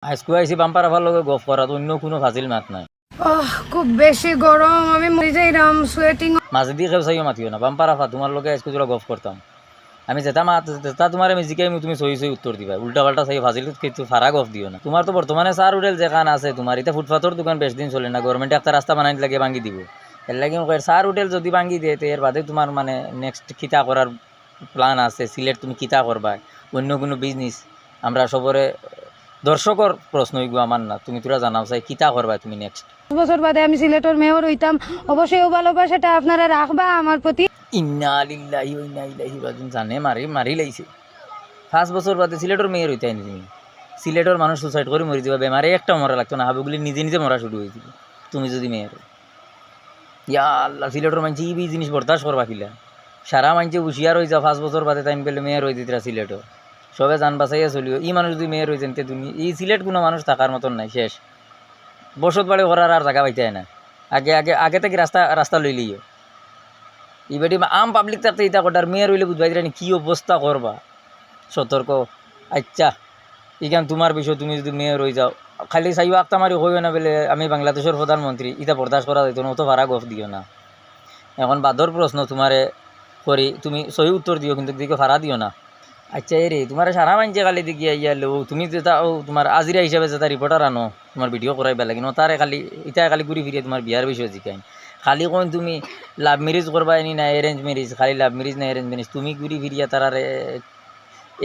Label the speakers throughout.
Speaker 1: আজকে আইসি বাম্পার আফার লগে গফ করা, অন্য কোনো ফাজিল মাত নাই।
Speaker 2: খুব বেশি গরম, আমি মরে যাইরাম, সোয়েটিং।
Speaker 1: মাঝে দিয়ে কেউ চাইও মাতিও না, বাম্পার আফা তোমার লগে আজকে তোরা গফ করতাম। আমি যেটা মাত যেটা তোমার আমি জিকাই তুমি সহি সহি উত্তর দিবা, উল্টা পাল্টা চাই ফাজিল কিন্তু ফারা গফ দিও না। তোমার তো বর্তমানে চার হোটেল যেখান আছে, তোমার এটা ফুটপাথর দোকান বেশ দিন চলে না, গভর্নমেন্টে একটা রাস্তা বানাই লাগে ভাঙি দিব। এর লাগে চার হোটেল যদি ভাঙি দিয়ে এর বাদে তোমার মানে নেক্সট কিতা করার প্ল্যান আছে, সিলেট তুমি কিতা করবা, অন্য কোনো বিজনেস। আমরা সবরে দর্শকর প্রশ্ন হইব আমার না, তুমি তোরা জানাও চাই কিতা করবা তুমি নেক্সট।
Speaker 2: বছর বাদে আমি সিলেটের মেয়র হইতাম, অবশ্যই ও ভালোবাসাটা আপনারা রাখবা আমার প্রতি।
Speaker 1: ইন্না লিল্লাহি ওয়া ইন্না ইলাইহি রাজিউন। জানে মারি লাইছে 5 বছর বাদে সিলেটের মেয়র হইতে আইনি তুমি। সিলেটের মানুষ সুসাইড করে মরে যাবে, বেমারে একটা মরা লাগতো না, হাবুগুলি নিজে নিজে মরা শুরু হয়ে যাবে তুমি যদি মেয়র। ইয়া আল্লাহ, সিলেটের মানুষ এই জিনিস বরদাস্ত করবা কিলা? সারা মানুষে হুশিয়ার হয়ে যাও 5 বছর বাদে টাইম পেলে মেয়র হয়ে দিতরা সিলেটও। সবে জান বাঁচাইয়া চলিও, এই মানুষ যদি মেয়র হয়ে যেতে তুমি এই সিলেট কোনো মানুষ থাকার মতন নাই, শেষ। বসত বাড়ি করার আর জায়গা পাইতে না। আগে আগে আগে থেকে রাস্তা লই লিও। এবারে আম পাবলিক থাকতে ইতা কটার মেয়র হইলে বুঝবাই দিলানি কি অবস্থা করবা। সতর্ক। আচ্ছা, এখান তোমার বিষয়, তুমি যদি মেয়র হয়ে যাও খালি চাইও আক্তামারি হইও না বলে আমি বাংলাদেশের প্রধানমন্ত্রী, ইটা বরদাস্ত করা যেত না, অত ভাড়া গফ দিও না। এখন বাদর প্রশ্ন তোমারে করি, তুমি সহি উত্তর দিও কিন্তু দিকে ভাড়া দিও না। আচ্ছা এ রে, তোমার সারা মানছে খালি দেখি আইয়ালো তুমি যেটা তোমার আজিরা হিসাবে যেটা রিপোর্টার আনো তোমার ভিডিও করাইবা লাগে না, তারে খালি ইটা খালি ঘুরি ফিরিয়ে তোমার বিয়ার বিষয় জিকাইন। খালি কোন তুমি লাভ ম্যারেজ করবা নি না অ্যারেঞ্জ ম্যারেজ, খালি লাভ ম্যারেজ না অ্যারেঞ্জ ম্যারেজ, তুমি ঘুরি ফিরিয়া তারারে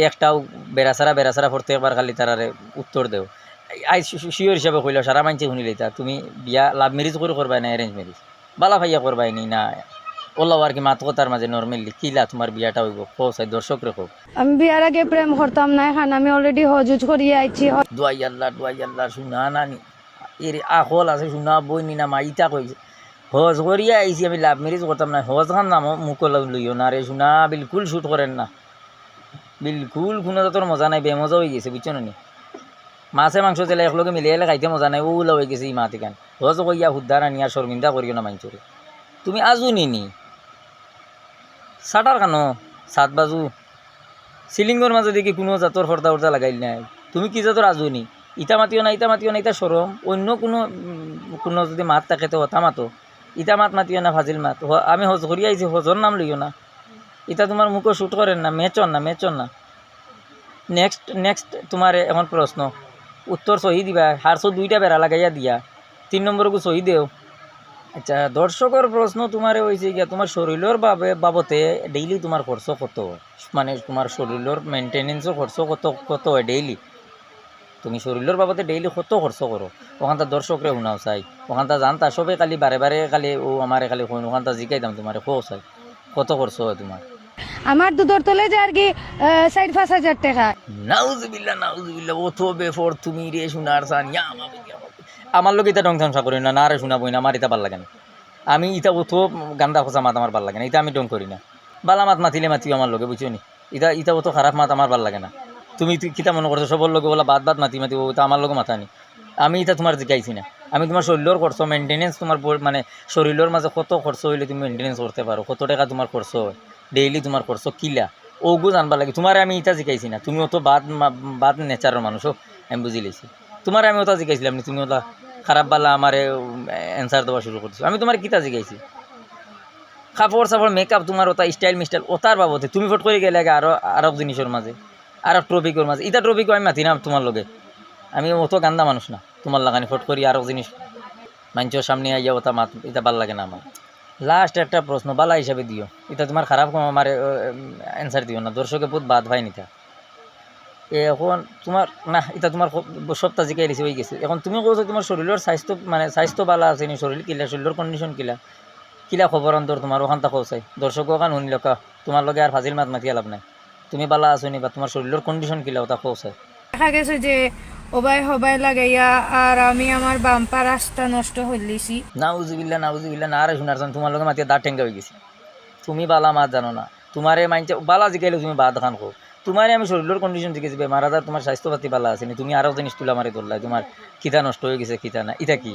Speaker 1: একটাও বেড়াছাড়া প্রত্যেকবার খালি তারারে উত্তর দেও। আই শিওর হিসাবে কইল সারা মানছে শুনিলে তা তুমি বিয়া লাভ ম্যারেজ করে করবা না অ্যারেঞ্জ ম্যারেজ, বালা ভাইয়া করবাই নি না ওল্লাহ আর কি মাত কথার মাঝে নর্মালি কিলা তোমার বিয়াটা হইব চাই দর্শক রেখো।
Speaker 2: আমি বিয়ার আগে প্রেম করতাম না, এখন আমি অলরেডি হজুজ করিয়ে আইছি।
Speaker 1: দোয়াই আল্লাহ শুনা নানি এর আখল আছে শুনা বই নি না মাইটা কইছে হজ করিয়া আইছি, আমি লাভ ম্যারেজ করতাম না। হজ খান নাম মুখ লইও না রে শুনা, বিলকুল শুট করেন না, বিলকুল কোনো তোর মজা নাই, বেমজা হয়ে গেছে বুঝছো নি। মাছে মাংস তেলে একলগে মিলিয়ে এলে খাইতে মজা নাই, ওলা হয়ে গেছে ই মাতি কান। হজ কইয়া হুদ্দার আনিয়া শর্মিন্দা করিও না মাঞ্চরে। তুমি আজু নিনি সাটার কানো 7 বাজু সিলিংয়ের মাঝে দেখি কোনো জাতর ফর্দা উর্দা লাগাইল নাই, তুমি কি জাতর আজু নি? ইটা মাতিও না ইটা সরম, অন্য কোনো যদি মাত থাকে তো হতা মাতো, ইটা মাতিও না ফাজিল মাত। আমি হজ করিয়া আইছি, হজর নাম লইও না, ইটা তোমার মুখও শ্যুট করেন না, মেচন না। নেক্সট তোমার এখন প্রশ্ন উত্তর সহি দিবা, হারশো 2টা বেড়া লাগাইয়া দিয়া 3 নম্বরকু সহি দেও। আচ্ছা, দর্শকের প্রশ্ন তোমার হয়েছে গিয়া তোমার শরীরের বাবতে ডেইলি তোমার খরচ কত, মানে তোমার শরীরের মেনটেনেন্সও খরচ কত হয় ডেইলি? তুমি শরীরের বাবদে ডেইলি কত খরচ করো? ওখানটা দর্শকরে শুনাও চাই, ওখানটা জানতা সবে খালি বারে খালি ও আমারে খালি ওখানটা জিকাইতাম তোমার খো চাই কত খরচ হয় তোমার?
Speaker 2: আমার দুধর তলে যে আর কি 4-5 হাজার টাকা।
Speaker 1: নাউজুবিল্লাহ ও তো বেফর তুমি রে শোনার চান আমার লোক এটা ডং থামসা করি না রে শোনাবই না, আমার এটা ভাল লাগে না। আমি ইটা ওথো গান্দা খোঁচা মাত আমার ভাল লাগে না, এটা আমি ডং করি না। বালা মাত মাতিলে মাতিও আমার লোকে বুঝছো নি, ইটা ওতো খারাপ মাত আমার ভাল লাগে না। তুমি কিতা মনে করছো সবর লোকে বলা বাদ মাতি ওটা আমার লোক মাথানি। আমি এটা তোমার জিকাইছি না, আমি তোমার শরীরের খরচ মেনটেনেন্স তোমার মানে শরীরের মাঝে কত খরচ হইলে তুমি মেনটেনেন্স করতে পারো, কত টাকা তোমার খরচ হয় ডেইলি, তোমার খরচ কিলা ওগু জানবা লাগে। তোমার আমি এটা জিকাইছি না, তুমি অত বাদ নেচারের মানুষও আমি বুঝি লেছি। তোমার আমি ওটা জিকাইছিলাম না, তুমি ওটা খারাপ বালা আমারে অ্যান্সার দেওয়া শুরু করছো। আমি তোমার কিতা জিকাইছি? কাপড় সাপড় মেকআপ তোমার ওটা স্টাইল মিস্টাইল ওটার বাবদে তুমি ফট করে গেলে আরব জিনিসের মাঝে আরব ট্রপিকের মাঝে, এটা ট্রপিকও আমি মাতি না তোমার লগে। আমি অত গান্দা মানুষ না তোমার লাগানি ফট করি আরব জিনিস মানুষের সামনে আইয়া ওটা মাত, এটা ভাল লাগে না আমার। লাস্ট একটা প্রশ্ন বালা হিসাবে দিও, এটা তোমার খারাপ আমার অ্যান্সার দিও না, দর্শকে বহুত বাদ ভাই নিতা। এখন তোমার না এটা তোমার সপ্তাহ জিকাই দিছে হয়ে গেছে। এখন তুমি কৈছো তোমার শরীরের স্বাস্থ্য বালা আছে নি, শরীরের কন্ডিশন কিলা খবর অন্তর তোমার ওখানটা কৌচাই দর্শক ওখান শুনি লকা তোমার লগে আর ফাজিল মাত মাতিয়া লাভ নাই। তুমি বালা আছো নি বা তোমার শরীরের কন্ডিশন কিলা ওটা কৌচাই।
Speaker 2: দেখা গেছে যে হবাই লাগাইয়া আর আমি আমার বাম্পার রাস্তা নষ্ট হইলিছি।
Speaker 1: নাউজুবিল্লাহ না রে শোনার তোমার লগে মাতিয়া দাঁত টেঙ্গা হয়ে গেছে। তুমি বালা মাত জানো না, তোমারে মাইনছে বালা জিকাইলে তুমি বাদ খান খো। তোমারে আমি শরীরের কন্ডিশন জিকেছি বেমার আজার তোমার স্বাস্থ্য পাতি বালা আছে নি, তুমি আরও জিনিস তুলা মারি ধরলাই তোমার খিতা নষ্ট হয়ে গেছে খিতা না এটা কি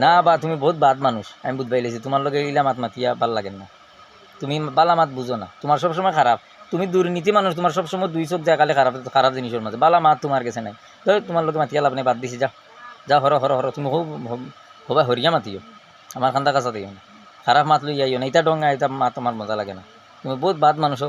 Speaker 1: না, বা তুমি বহুত বাদ মানুষ আমি বুঝবাই লেছি। তোমার লগে ইলা মাত মাতিয়া ভাল লাগেন না, তুমি বালা মাত বুঝো না, তোমার সবসময় খারাপ তুমি দুর্নীতি মানুষ, তোমার সবসময় দুই চোখ দেখালে খারাপ খারাপ জিনিসের মাঝে বালা মা তোমার কাছে নাই, তো তোমার লোক মাতিয়া লাভ নেই, বাদ দিছি, যা যা হর হর হর, তুমি হবা হরিয়া মাতিও, আমার খান্দা কাছা দিও না, খারাপ মাত লই আইও না, এটা ডঙ্গা এটা মা তোমার মজা লাগে না, তুমি বহুত বাদ মানুষ।